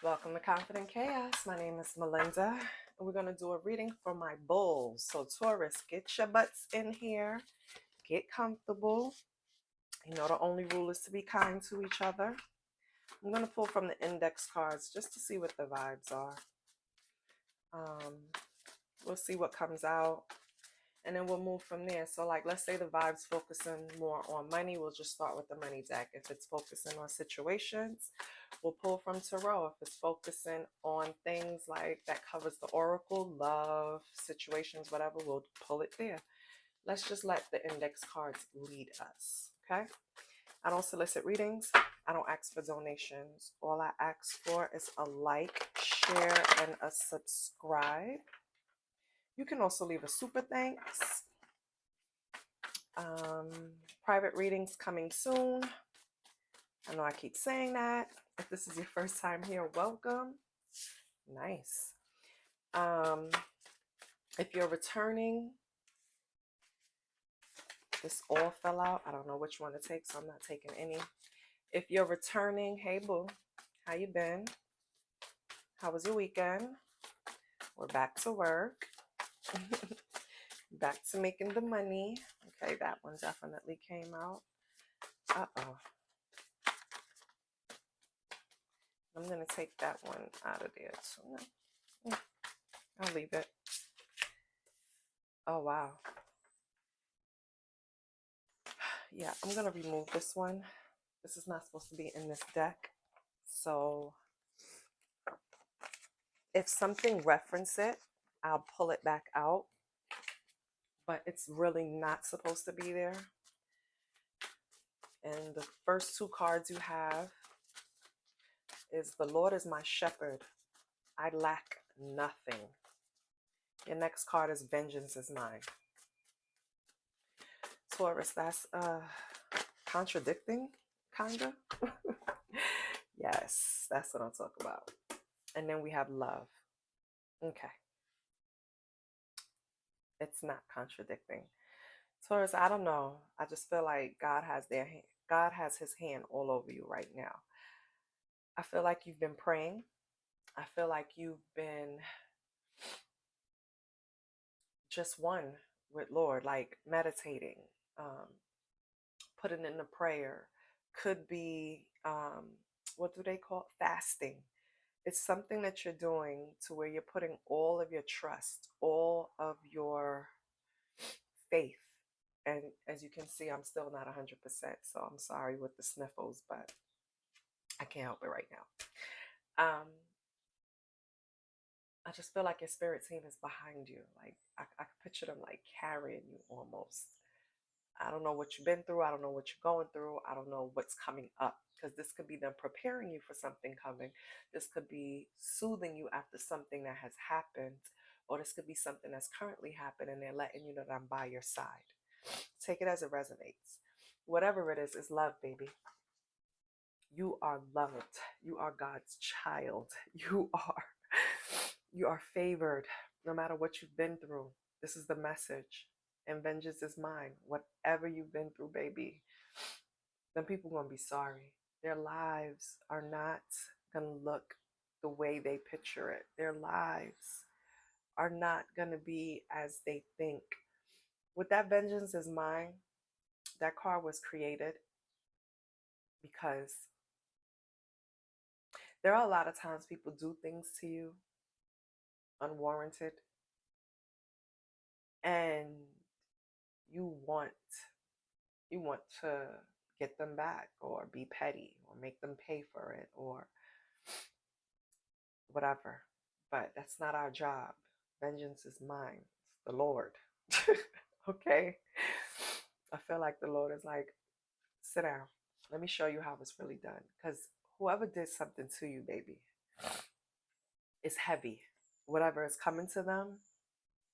Welcome to Confident Chaos. My name is Melinda, and we're going to do a reading for my bulls. So, Taurus, get your butts in here, get comfortable. You know, the only rule is to be kind to each other. I'm going to pull from the index cards just to see what the vibes are. We'll see what comes out, and then we'll move from there. So, like, let's say the vibe's focusing more on money. We'll just start with the money deck. If it's focusing on situations, we'll pull from tarot. If it's focusing on things like that covers the oracle, love, situations, whatever, we'll pull it there. Let's just let the index cards lead us, okay? I don't solicit readings. I don't ask for donations. All I ask for is a like, share, and a subscribe. You can also leave a super thanks. Private readings coming soon. I know I keep saying that. If this is your first time here, welcome. Nice. If you're returning, this all fell out. I don't know which one to take, so I'm not taking any. If you're returning, hey boo, how you been? How was your weekend? We're back to work. Back to making the money. Okay, that one definitely came out. Uh-oh. I'm going to take that one out of there. So I'll leave it. Oh, wow. Yeah, I'm going to remove this one. This is not supposed to be in this deck. So if something references it, I'll pull it back out. But it's really not supposed to be there. And the first two cards you have is the Lord is my shepherd. I lack nothing. Your next card is vengeance is mine. Taurus, that's contradicting, kinda. Yes, that's what I'm talking about. And then we have love. Okay. It's not contradicting. Taurus, I don't know. I just feel like God has his hand all over you right now. I feel like you've been praying. I feel like you've been just one with Lord, like meditating, putting in the prayer. Could be, what do they call it? Fasting. It's something that you're doing to where you're putting all of your trust, all of your faith. And as you can see, I'm still not 100%. So I'm sorry with the sniffles, but I can't help it right now. I just feel like your spirit team is behind you. Like I can picture them like carrying you almost. I don't know what you've been through. I don't know what you're going through. I don't know what's coming up, because this could be them preparing you for something coming. This could be soothing you after something that has happened, or this could be something that's currently happening and they're letting you know that I'm by your side. Take it as it resonates. Whatever it is love, baby. You are loved. You are God's child. You are favored no matter what you've been through. This is the message. And vengeance is mine. Whatever you've been through, baby, then people are going to be sorry. Their lives are not going to look the way they picture it. Their lives are not going to be as they think. With that vengeance is mine, that card was created because there are a lot of times people do things to you unwarranted, and you want to get them back or be petty or make them pay for it or whatever. But that's not our job. Vengeance is mine. It's the Lord. Okay? I feel like the Lord is like, sit down. Let me show you how it's really done. Because whoever did something to you, baby, is heavy. Whatever is coming to them,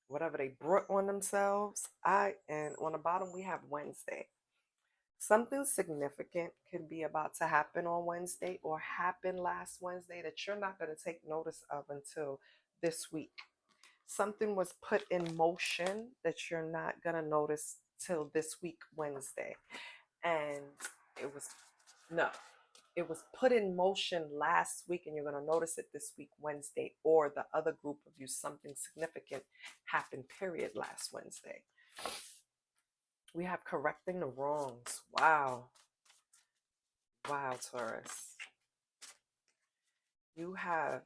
whatever they brought on themselves. And on the bottom we have Wednesday. Something significant could be about to happen on Wednesday or happen last Wednesday that you're not going to take notice of until this week. Something was put in motion that you're not going to notice till this week, Wednesday. And it was, no. It was put in motion last week, and you're going to notice it this week, Wednesday, or the other group of you, something significant happened, period, last Wednesday. We have correcting the wrongs. Wow. Wow, Taurus. You have,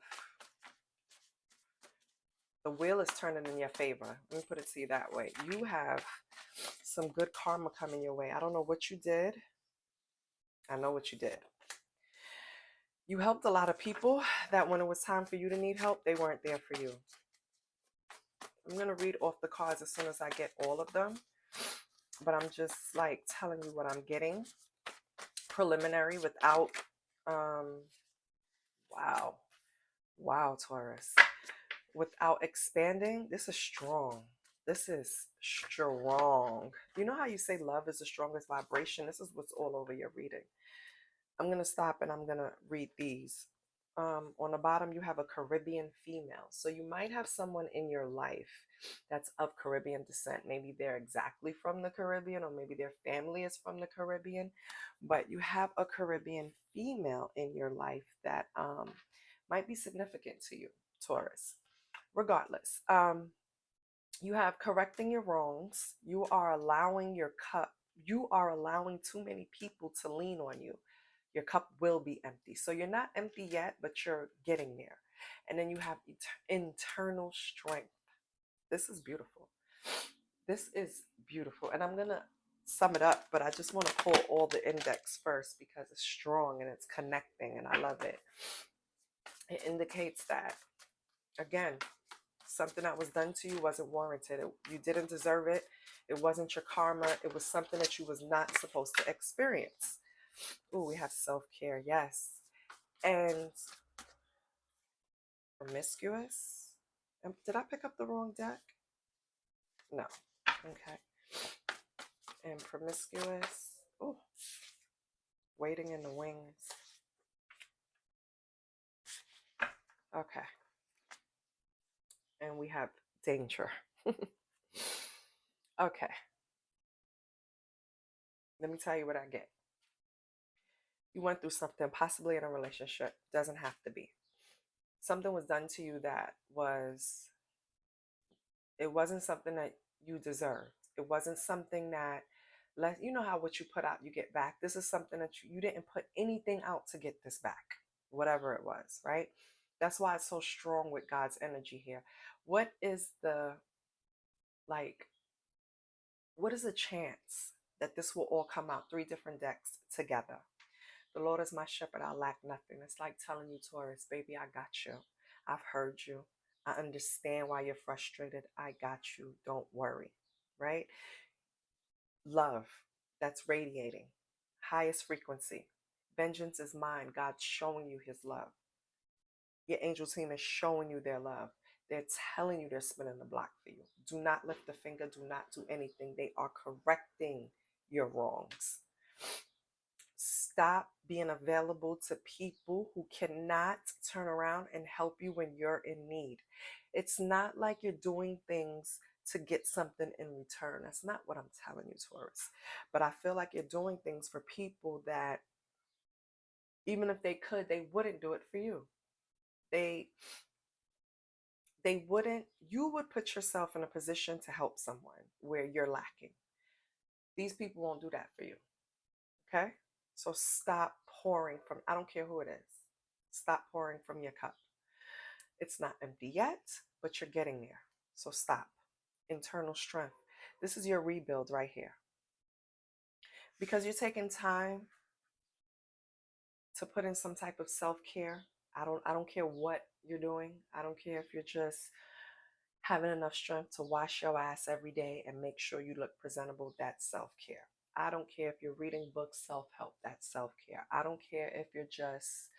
the wheel is turning in your favor. Let me put it to you that way. You have some good karma coming your way. I don't know what you did. I know what you did. You helped a lot of people that when it was time for you to need help, they weren't there for you. I'm going to read off the cards as soon as I get all of them. But I'm just like telling you what I'm getting. Preliminary without, wow. Wow, Taurus. Without expanding, this is strong. This is strong. You know how you say love is the strongest vibration? This is what's all over your reading. I'm going to stop and I'm going to read these. On the bottom, you have a Caribbean female. So you might have someone in your life that's of Caribbean descent. Maybe they're exactly from the Caribbean, or maybe their family is from the Caribbean. But you have a Caribbean female in your life that might be significant to you, Taurus. Regardless, you have correcting your wrongs. You are allowing your cup. You are allowing too many people to lean on you. Your cup will be empty. So you're not empty yet, but you're getting there. And then you have internal strength. This is beautiful. This is beautiful. And I'm going to sum it up, but I just want to pull all the index first because it's strong and it's connecting and I love it. It indicates that, again, something that was done to you wasn't warranted. You didn't deserve it. It wasn't your karma. It was something that you was not supposed to experience. Ooh, we have self-care, yes. And promiscuous. Did I pick up the wrong deck? No. Okay. And promiscuous. Ooh. Waiting in the wings. Okay. And we have danger. Okay. Let me tell you what I get. You went through something, possibly in a relationship. Doesn't have to be. Something was done to you that it wasn't something that you deserved. It wasn't something that, you know how what you put out, you get back. This is something that you didn't put anything out to get this back, whatever it was, right? That's why it's so strong with God's energy here. What is the, what is the chance that this will all come out? 3 different decks together. The Lord is my shepherd, I lack nothing. It's like telling you, Taurus, baby, I got you. I've heard you. I understand why you're frustrated. I got you. Don't worry, right? Love, that's radiating. Highest frequency. Vengeance is mine. God's showing you his love. Your angel team is showing you their love. They're telling you they're spinning the block for you. Do not lift a finger. Do not do anything. They are correcting your wrongs. Stop being available to people who cannot turn around and help you when you're in need. It's not like you're doing things to get something in return. That's not what I'm telling you, Taurus. But I feel like you're doing things for people that, even if they could, they wouldn't do it for you. They wouldn't. You would put yourself in a position to help someone where you're lacking. These people won't do that for you. Okay? So stop pouring from, I don't care who it is. Stop pouring from your cup. It's not empty yet, but you're getting there. So stop. Internal strength. This is your rebuild right here. Because you're taking time to put in some type of self-care. I don't care what you're doing. I don't care if you're just having enough strength to wash your ass every day and make sure you look presentable. That's self-care. I don't care if you're reading books, self-help. That's self-care. I don't care if you're just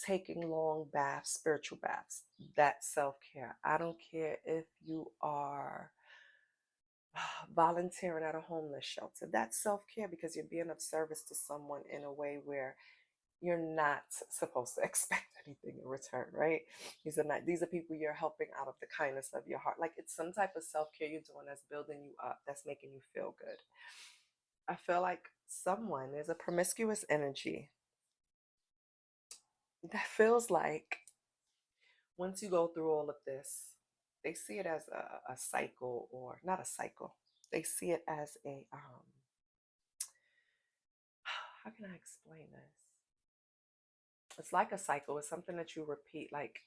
taking long baths, spiritual baths. That's self-care. I don't care if you are volunteering at a homeless shelter. That's self-care because you're being of service to someone in a way where you're not supposed to expect anything in return, right? These are people you're helping out of the kindness of your heart. Like, it's some type of self-care you're doing that's building you up, that's making you feel good. I feel like there's a promiscuous energy that feels like once you go through all of this, they see it as a cycle, or not a cycle. They see it as a how can I explain this? It's like a cycle. It's something that you repeat. Like,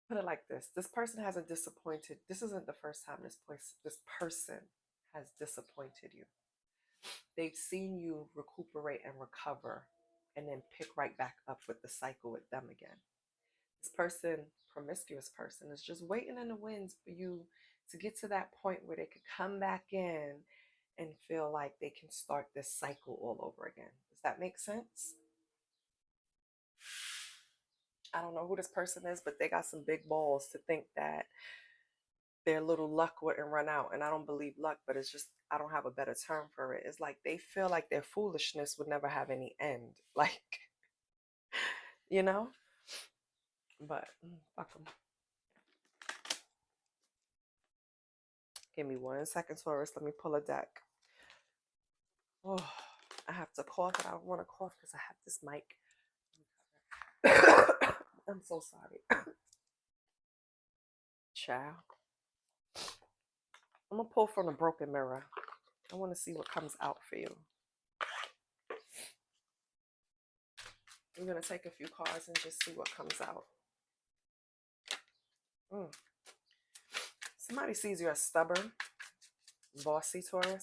put it like this: this person hasn't disappointed. This isn't the first time this person has disappointed you. They've seen you recuperate and recover, and then pick right back up with the cycle with them again. This person, promiscuous person, is just waiting in the wings for you to get to that point where they could come back in and feel like they can start this cycle all over again. Does that make sense? I don't know who this person is, but they got some big balls to think that their little luck wouldn't run out. And I don't believe luck, but it's just, I don't have a better term for it. It's like they feel like their foolishness would never have any end. Like, you know? But fuck them. Give me 1 second, Taurus. Let me pull a deck. Oh, I have to cough, and I don't want to cough because I have this mic. I'm so sorry. Child. I'm going to pull from the broken mirror. I want to see what comes out for you. I'm going to take a few cards and just see what comes out. Somebody sees you as stubborn, bossy, Taurus.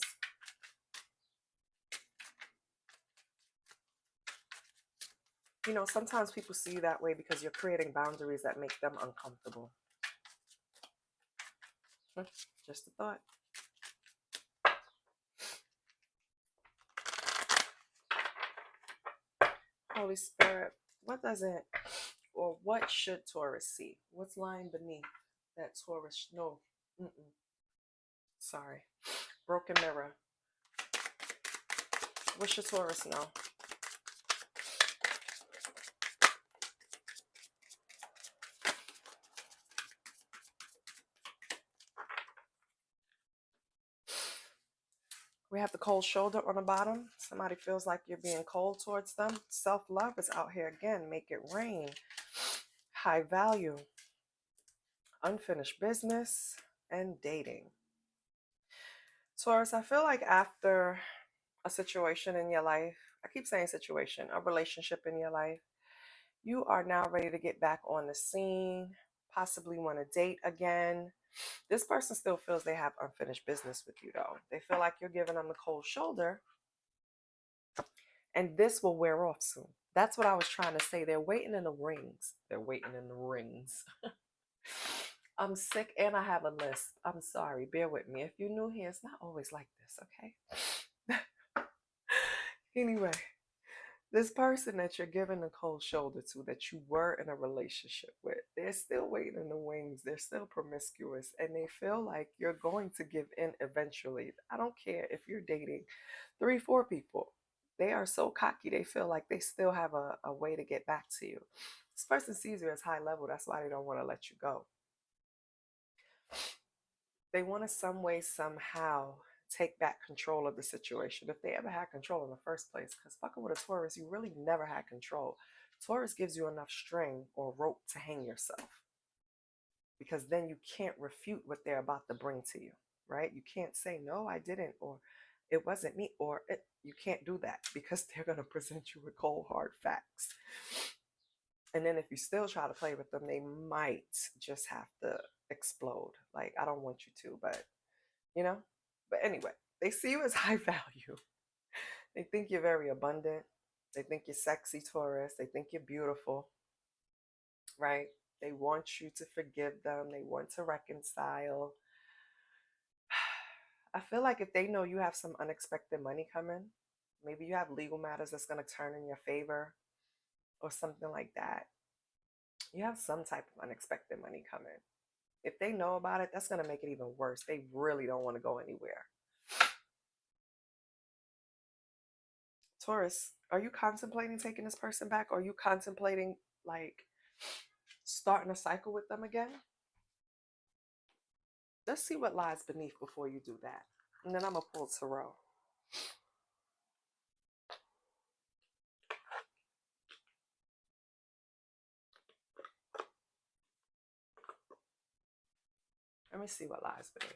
You know, sometimes people see you that way because you're creating boundaries that make them uncomfortable. Just a thought. Holy Spirit, what doesn't, or what should Taurus see? What's lying beneath that Taurus? No. Sorry. Broken mirror. What should Taurus know? We have the cold shoulder on the bottom. Somebody feels like you're being cold towards them. Self-love is out here again. Make it rain. High value. Unfinished business and dating. Taurus, I feel like after a situation in your life, I keep saying situation, a relationship in your life, you are now ready to get back on the scene, possibly want to date again. This person still feels they have unfinished business with you, though. They feel like you're giving them the cold shoulder, and this will wear off soon. That's what I was trying to say. They're waiting in the rings. They're waiting in the rings. I'm sick and I have a list. I'm sorry. Bear with me. If you're new here, it's not always like this, okay? Anyway, this person that you're giving a cold shoulder to, that you were in a relationship with, they're still waiting in the wings. They're still promiscuous, and they feel like you're going to give in eventually. I don't care if you're dating 3, 4 people. They are so cocky, they feel like they still have a way to get back to you. This person sees you as high level. That's why they don't want to let you go. They want to some way, somehow take back control of the situation, if they ever had control in the first place. Because fucking with a Taurus, you really never had control. Taurus gives you enough string or rope to hang yourself, because then you can't refute what they're about to bring to you, right? You can't say, no, I didn't, or it wasn't me, or you can't do that, because they're going to present you with cold, hard facts. And then if you still try to play with them, they might just have to explode. Like, I don't want you to, but you know? But anyway, they see you as high value. They think you're very abundant. They think you're sexy, Taurus. They think you're beautiful, right? They want you to forgive them. They want to reconcile. I feel like if they know you have some unexpected money coming, maybe you have legal matters that's going to turn in your favor or something like that. You have some type of unexpected money coming. If they know about it, that's going to make it even worse. They really don't want to go anywhere. Taurus, are you contemplating taking this person back? Or are you contemplating like starting a cycle with them again? Let's see what lies beneath before you do that. And then I'm going to pull Tarot. me see what lies beneath.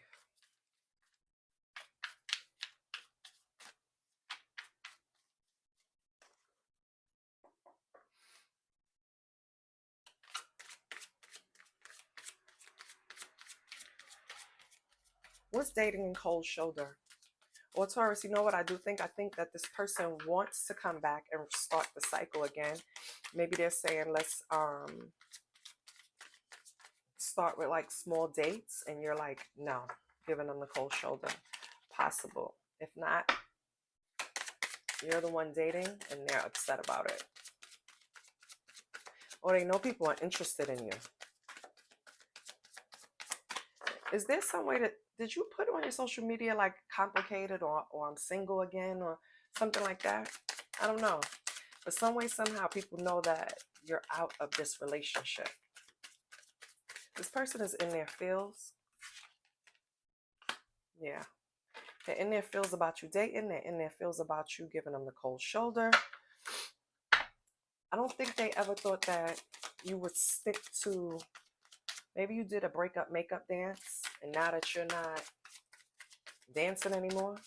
What's dating and cold shoulder? Well, Taurus, you know what I do think? I think that this person wants to come back and start the cycle again. Maybe they're saying, let's start with like small dates, and you're like, no, giving them the cold shoulder. Possible. If not, you're the one dating and they're upset about it. Or they know people are interested in you. Is there some way that, did you put on your social media like complicated or I'm single again or something like that? I don't know. But some way, somehow, people know that you're out of this relationship. This person is in their feels. Yeah. They're in their feels about you dating. They're in their feels about you giving them the cold shoulder. I don't think they ever thought that you would stick to, maybe you did a breakup makeup dance, and now that you're not dancing anymore,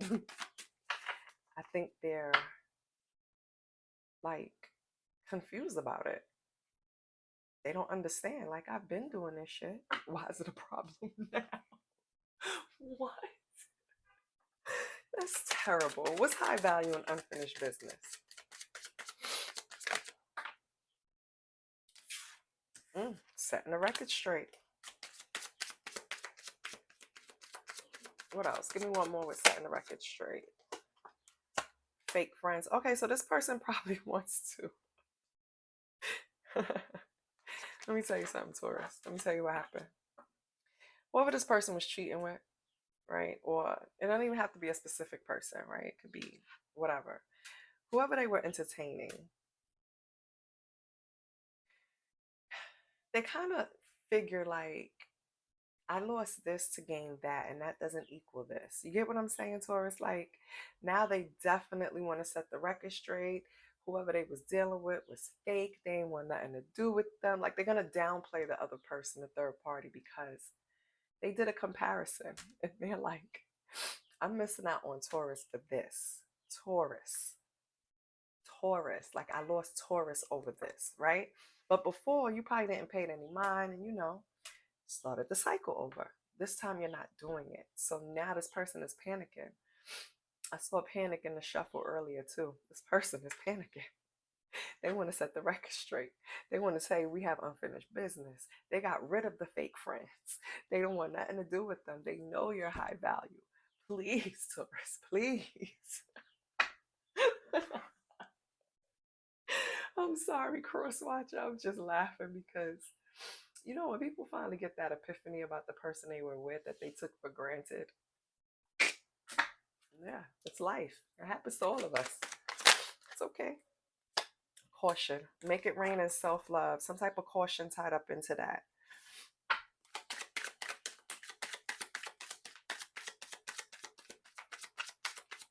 I think they're like confused about it. They don't understand. Like, I've been doing this shit. Why is it a problem now? What? That's terrible. What's high value in unfinished business? Setting the record straight. What else? Give me one more with setting the record straight. Fake friends. Okay, so this person probably wants to. Let me tell you something, Taurus. Let me tell you what happened. Whoever this person was cheating with, right? Or it doesn't even have to be a specific person, right? It could be whatever. Whoever they were entertaining, they kind of figure like, I lost this to gain that, and that doesn't equal this. You get what I'm saying, Taurus? Like, now they definitely want to set the record straight. Whoever they was dealing with was fake. They ain't want nothing to do with them. Like, they're going to downplay the other person, the third party, because they did a comparison. And they're like, I'm missing out on Taurus for this. Taurus. Taurus. Like, I lost Taurus over this, right? But before, you probably didn't pay it any mind, and started the cycle over. This time you're not doing it. So now this person is panicking. I saw panic in the shuffle earlier too. This person is panicking. They want to set the record straight. They want to say we have unfinished business. They got rid of the fake friends. They don't want nothing to do with them. They know you're high value. Please, Taurus, please. I'm sorry, Crosswatcher. I'm just laughing because when people finally get that epiphany about the person they were with that they took for granted, yeah, it's life. It happens to all of us. It's okay. Caution. Make it rain and self-love. Some type of caution tied up into that.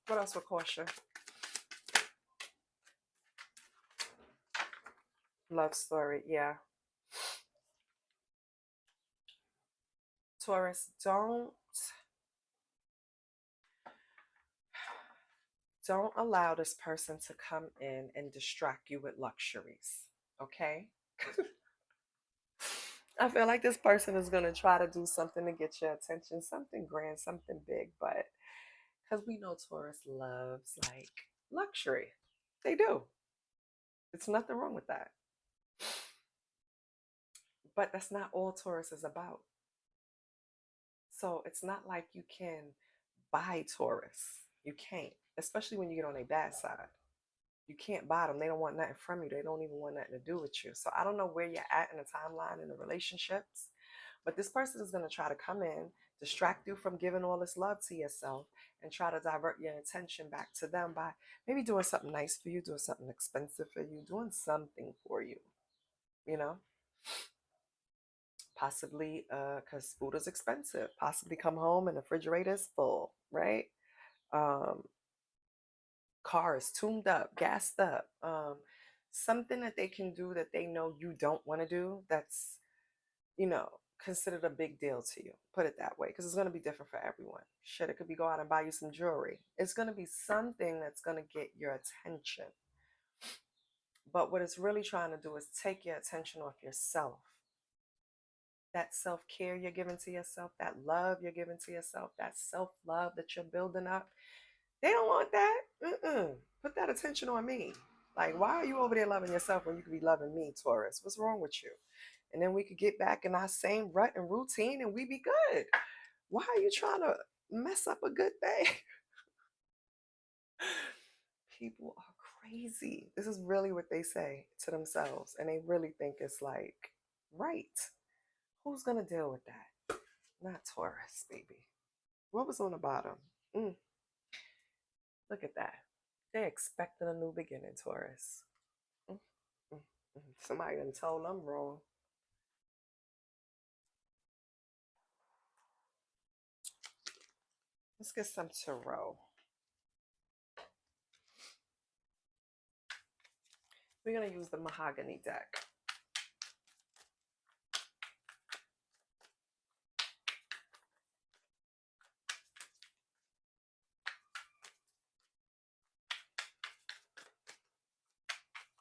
What else with caution? Love story. Yeah. Taurus, don't allow this person to come in and distract you with luxuries. Okay? I feel like this person is going to try to do something to get your attention, something grand, something big, but because we know Taurus loves like luxury. They do. It's nothing wrong with that. But that's not all Taurus is about. So it's not like you can buy Taurus. You can't, especially when you get on a bad side. You can't buy them. They don't want nothing from you. They don't even want nothing to do with you. So I don't know where you're at in the timeline in the relationships, but this person is going to try to come in, distract you from giving all this love to yourself, and try to divert your attention back to them by maybe doing something nice for you, doing something expensive for you, doing something for you, you know? Possibly because food is expensive. Possibly come home and the refrigerator is full, right? Um, car is tuned up, gassed up. Something that they can do that they know you don't want to do. That's, considered a big deal to you. Put it that way, because it's going to be different for everyone. Shit, it could be go out and buy you some jewelry. It's going to be something that's going to get your attention. But what it's really trying to do is take your attention off yourself. That self-care you're giving to yourself, that love you're giving to yourself, that self-love that you're building up. They don't want that. Put that attention on me. Like, why are you over there loving yourself when you could be loving me, Taurus? What's wrong with you? And then we could get back in our same rut and routine and we be good. Why are you trying to mess up a good thing? People are crazy. This is really what they say to themselves. And they really think it's like, right. Who's going to deal with that? Not Taurus, baby. What was on the bottom? Look at that. They're expecting a new beginning, Taurus. Mm, mm, Somebody done told them wrong. Let's get some tarot. We're going to use the mahogany deck.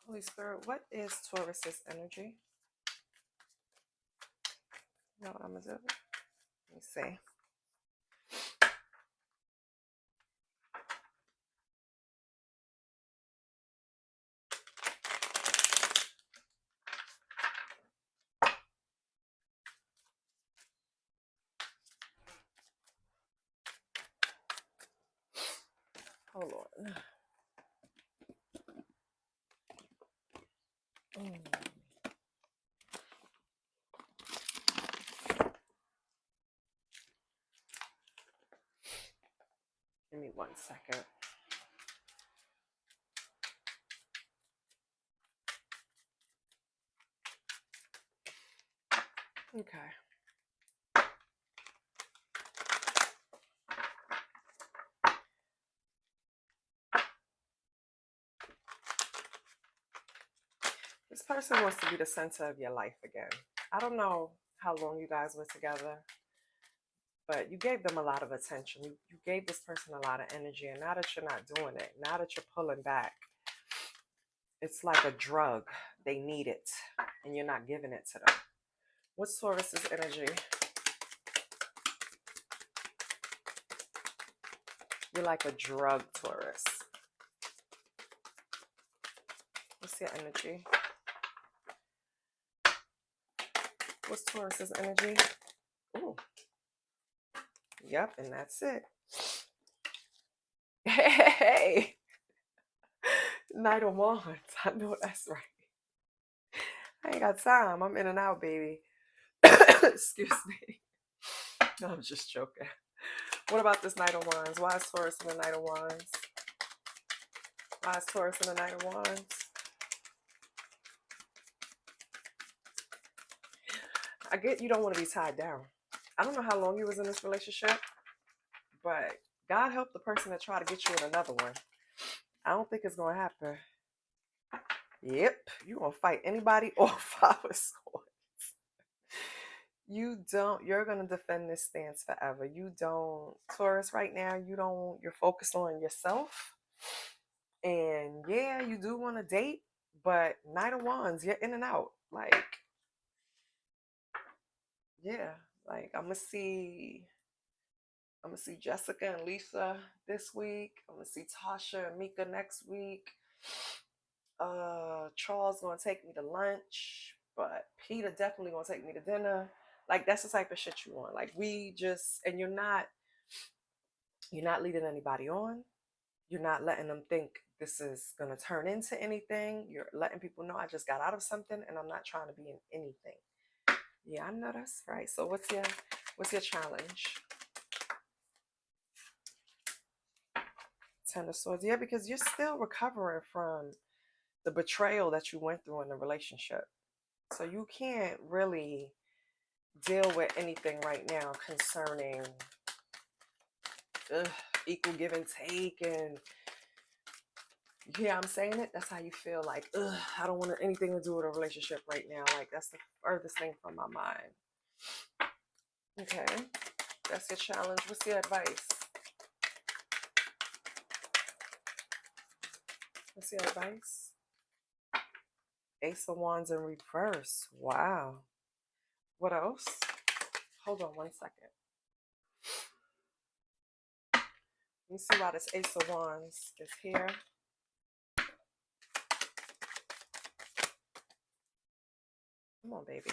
Holy Spirit, what is Taurus's energy? You know what I'm going to do? Let me see. Hold on. Give me 1 second. Okay. This person wants to be the center of your life again. I don't know how long you guys were together, but you gave them a lot of attention. You gave this person a lot of energy, and now that you're not doing it, now that you're pulling back, it's like a drug. They need it, and you're not giving it to them. What's Taurus's energy? You're like a drug, Taurus. What's your energy? What's Taurus's energy? Ooh. Yep, and that's it. Hey! Knight of Wands. I know that's right. I ain't got time. I'm in and out, baby. Excuse me. No, I'm just joking. What about this Knight of Wands? Why is Taurus in the Knight of Wands? Why is Taurus in the Knight of Wands? I get you don't want to be tied down. I don't know how long you was in this relationship, but God help the person that try to get you in another one. I don't think it's going to happen. Yep, you're going to fight anybody or 5 of Swords. You're going to defend this stance forever. You don't, Taurus, right now, you're focused on yourself. And yeah, you do want to date, but Knight of Wands, you're in and out. Like, yeah, like I'm gonna see Jessica and Lisa this week. I'm gonna see Tasha and Mika next week. Charles gonna take me to lunch, but Peter definitely gonna take me to dinner. Like, that's the type of shit you want. Like, and you're not leading anybody on. You're not letting them think this is gonna turn into anything. You're letting people know I just got out of something and I'm not trying to be in anything. Yeah, I know that's right. So what's your challenge? 10 of Swords. Yeah, because you're still recovering from the betrayal that you went through in the relationship. So you can't really deal with anything right now concerning equal give and take. And yeah, I'm saying it. That's how you feel. Like, I don't want anything to do with a relationship right now. Like, that's the furthest thing from my mind. Okay, that's your challenge. What's your advice? What's your advice? Ace of Wands in reverse. Wow. What else? Hold on one second. Let me see why this Ace of Wands is here. Come on, baby.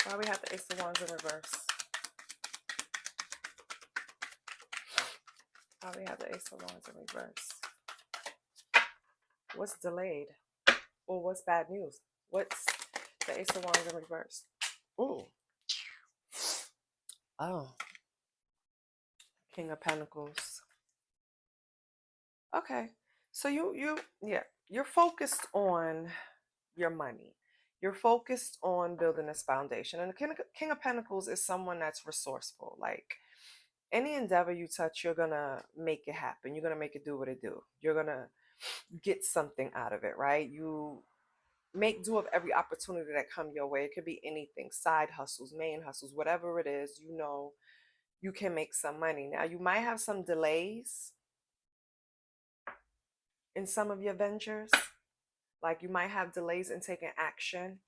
Why we have the Ace of Wands in reverse? Why we have the Ace of Wands in reverse? What's delayed? Or what's bad news? What's the Ace of Wands in reverse? Ooh. Oh. King of Pentacles. Okay. So you're focused on your money. You're focused on building this foundation. And the King of Pentacles is someone that's resourceful. Like any endeavor you touch, you're gonna make it happen. You're gonna make it do what it do. You're gonna get something out of it, right? You make do of every opportunity that come your way. It could be anything, side hustles, main hustles, whatever it is, you can make some money. Now you might have some delays in some of your ventures. Like you might have delays in taking action,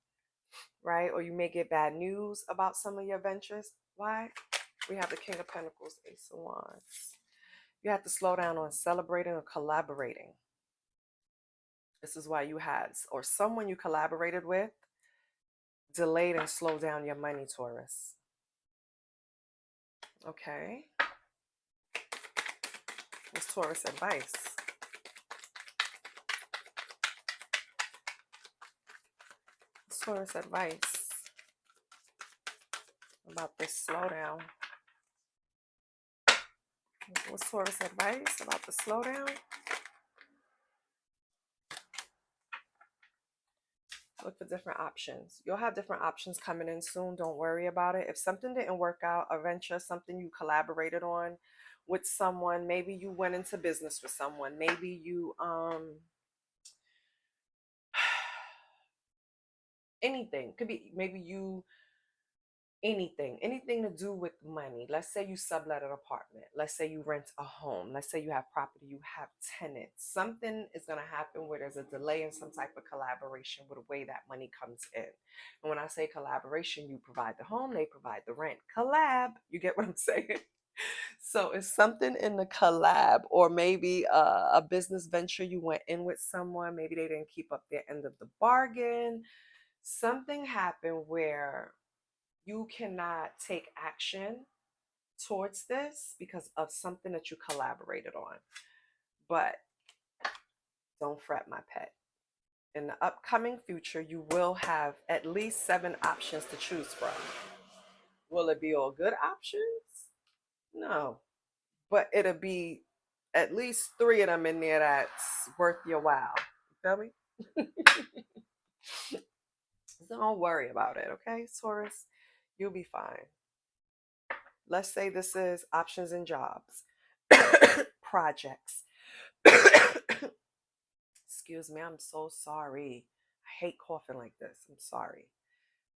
right? Or you may get bad news about some of your ventures. Why? We have the King of Pentacles, Ace of Wands. You have to slow down on celebrating or collaborating. This is why you had, or someone you collaborated with, delayed and slowed down your money, Taurus. Okay. What's Taurus advice? What's Taurus advice about this slowdown? What's Taurus advice about the slowdown? Look for different options. You'll have different options coming in soon. Don't worry about it. If something didn't work out, a venture, something you collaborated on with someone, maybe you went into business with someone, maybe you anything. Could be maybe you anything to do with money. Let's say you sublet an apartment. Let's say you rent a home. Let's say you have property, you have tenants. Something is going to happen where there's a delay in some type of collaboration with the way that money comes in. And when I say collaboration, you provide the home, they provide the rent. Collab. You get what I'm saying? So it's something in the collab, or maybe a business venture you went in with someone. Maybe they didn't keep up their end of the bargain. Something happened where you cannot take action towards this because of something that you collaborated on. But don't fret, my pet. In the upcoming future, you will have at least 7 options to choose from. Will it be all good options? No. But it'll be at least 3 of them in there that's worth your while. You feel me? Don't worry about it, okay, Taurus? You'll be fine. Let's say this is options and jobs, projects. Excuse me, I'm so sorry. I hate coughing like this. I'm sorry.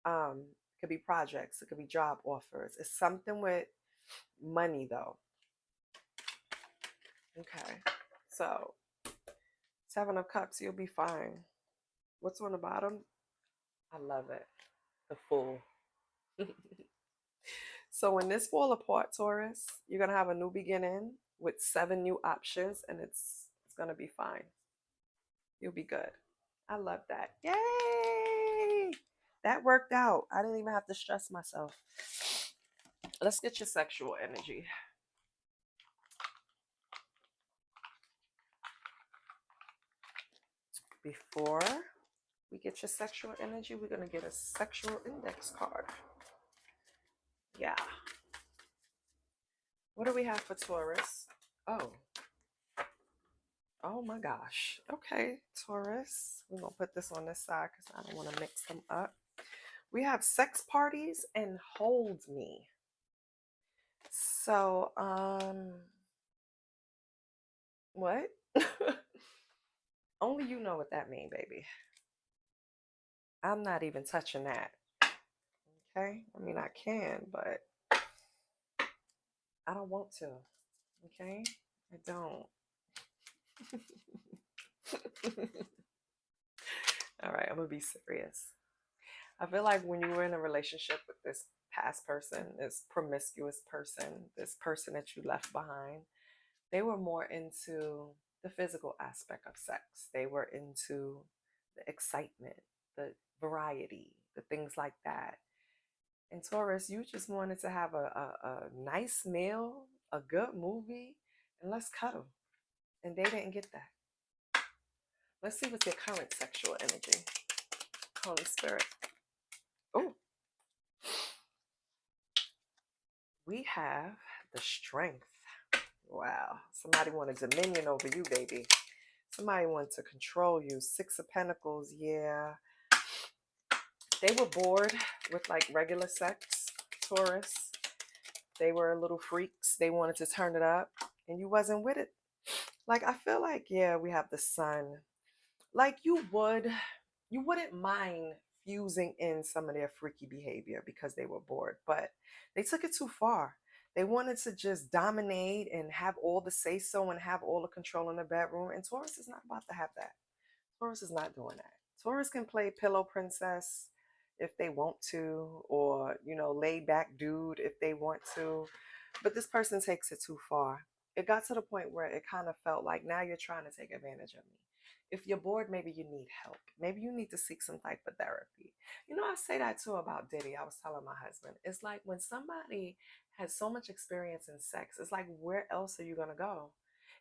It could be projects, it could be job offers. It's something with money though. Okay. So 7 of Cups, you'll be fine. What's on the bottom? I love it. The Fool. So when this fall apart, Taurus, you're gonna have a new beginning with 7 new options, and it's gonna be fine. You'll be good. I love that. Yay! That worked out. I didn't even have to stress myself. Let's get your sexual energy. Before we get your sexual energy, we're going to get a sexual index card. Yeah. What do we have for Taurus? Oh. Oh my gosh. Okay, Taurus. We're going to put this on this side because I don't want to mix them up. We have sex parties and hold me. So, what? Only you know what that means, baby. I'm not even touching that. Okay? I mean, I can, but I don't want to. Okay? I don't. All right, I'm gonna be serious. I feel like when you were in a relationship with this past person, this promiscuous person, this person that you left behind, they were more into the physical aspect of sex. They were into the excitement, the variety, the things like that. And Taurus, you just wanted to have a nice meal, a good movie, and let's cuddle. And they didn't get that. Let's see what's your current sexual energy. Holy Spirit. Oh, we have the strength. Wow. Somebody wanted dominion over you, baby. Somebody wanted to control you. Six of Pentacles, yeah. They were bored with like regular sex, Taurus. They were little freaks. They wanted to turn it up, and you wasn't with it. Like, I feel like, yeah, we have the sun. Like, you wouldn't mind fusing in some of their freaky behavior because they were bored, but they took it too far. They wanted to just dominate and have all the say so and have all the control in the bedroom. And Taurus is not about to have that. Taurus is not doing that. Taurus can play pillow princess if they want to, or, laid back dude if they want to. But this person takes it too far. It got to the point where it kind of felt like now you're trying to take advantage of me. If you're bored, maybe you need help. Maybe you need to seek some type of therapy. I say that too about Diddy. I was telling my husband, it's like when somebody has so much experience in sex, it's like, where else are you going to go?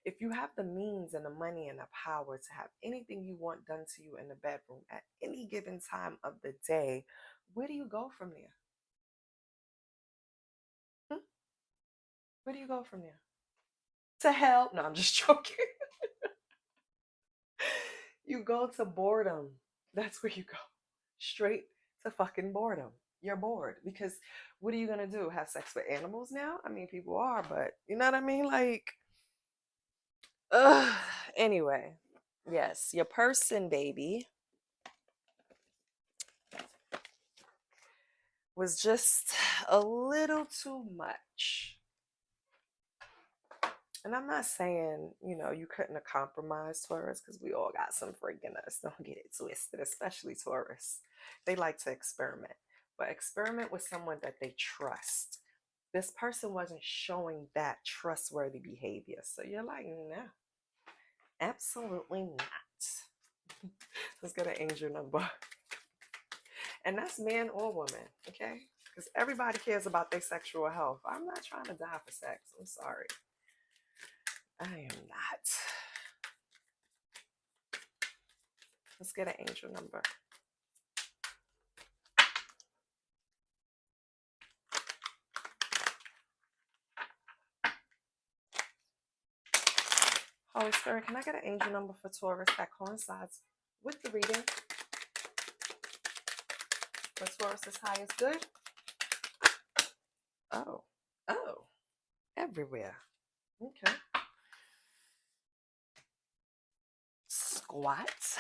If you have the means and the money and the power to have anything you want done to you in the bedroom at any given time of the day, where do you go from there? Hmm? Where do you go from there? To hell? No, I'm just joking. You go to boredom. That's where you go. Straight to fucking boredom. You're bored because what are you going to do? Have sex with animals now? I mean, people are, but you know what I mean? Like, ugh. Anyway, yes, your person, baby, was just a little too much. And I'm not saying, you couldn't have compromised Taurus because we all got some freaking us. Don't get it twisted, especially Taurus. They like to experiment, but experiment with someone that they trust. This person wasn't showing that trustworthy behavior. So you're like, no, absolutely not. Let's get an angel number. And that's man or woman, okay? Because everybody cares about their sexual health. I'm not trying to die for sex. I'm sorry. I am not. Let's get an angel number. Holy Spirit, can I get an angel number for Taurus that coincides with the reading? For Taurus's highest good? Oh, everywhere. Okay. Squats.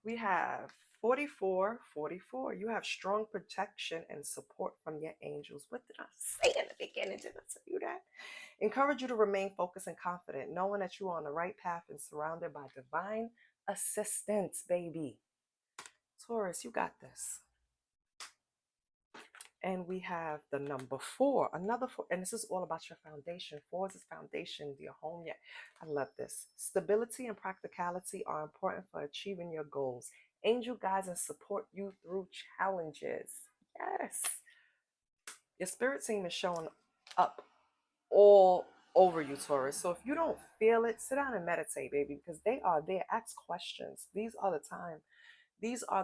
We have 44, 44. You have strong protection and support from your angels. What did I say in the beginning? Did I tell you that? Encourage you to remain focused and confident, knowing that you are on the right path and surrounded by divine assistance, baby. Taurus, you got this. And we have the number 4, another 4, and this is all about your foundation. 4 is foundation, your home. Yeah, I love this. Stability and practicality are important for achieving your goals. Angel guides and support you through challenges. Yes. Your spirit team is showing up all over you, Taurus. So if you don't feel it, sit down and meditate, baby, because they are there. Ask questions. These are the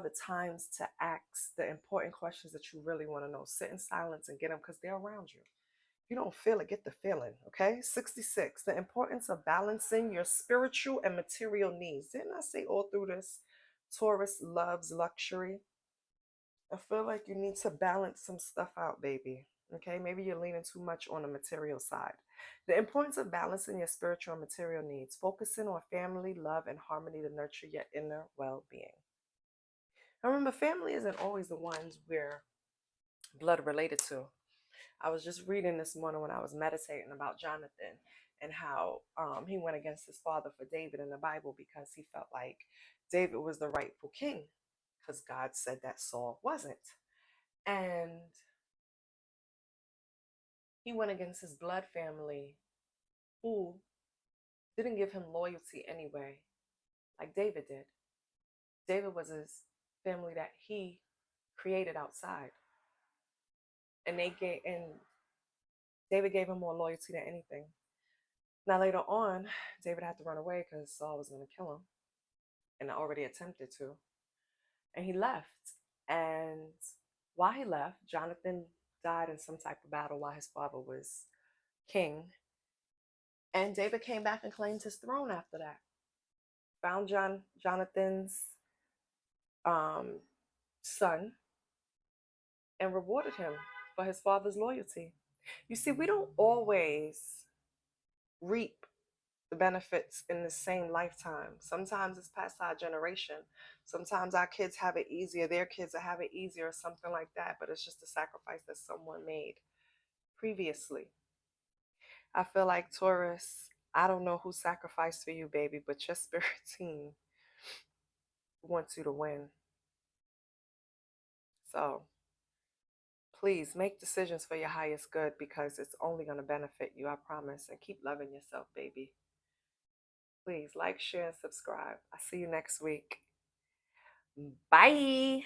times to ask the important questions that you really want to know. Sit in silence and get them because they're around you. If you don't feel it, get the feeling, okay? 66, the importance of balancing your spiritual and material needs. Didn't I say all through this? Taurus loves luxury. I feel like you need to balance some stuff out, baby. Okay, maybe you're leaning too much on the material side. The importance of balancing your spiritual and material needs, focusing on family, love, and harmony to nurture your inner well being. Now remember, family isn't always the ones where blood related to. I was just reading this morning when I was meditating about Jonathan and how he went against his father for David in the Bible because he felt like David was the rightful king because God said that Saul wasn't. And he went against his blood family who didn't give him loyalty anyway, like David did. David was his family that he created outside. And David gave him more loyalty than anything. Now later on, David had to run away because Saul was going to kill him, and already attempted to. And he left. And while he left, Jonathan died in some type of battle while his father was king. And David came back and claimed his throne after that. Found Jonathan's um, son and rewarded him for his father's loyalty. You see, we don't always reap the benefits in the same lifetime. Sometimes it's past our generation. Sometimes our kids have it easier, their kids will have it easier, or something like that. But it's just a sacrifice that someone made previously. I feel like Taurus, I don't know who sacrificed for you, baby, but your spirit team wants you to win. So please make decisions for your highest good because it's only going to benefit you, I promise. And keep loving yourself, baby. Please like, share, and subscribe. I'll see you next week. Bye.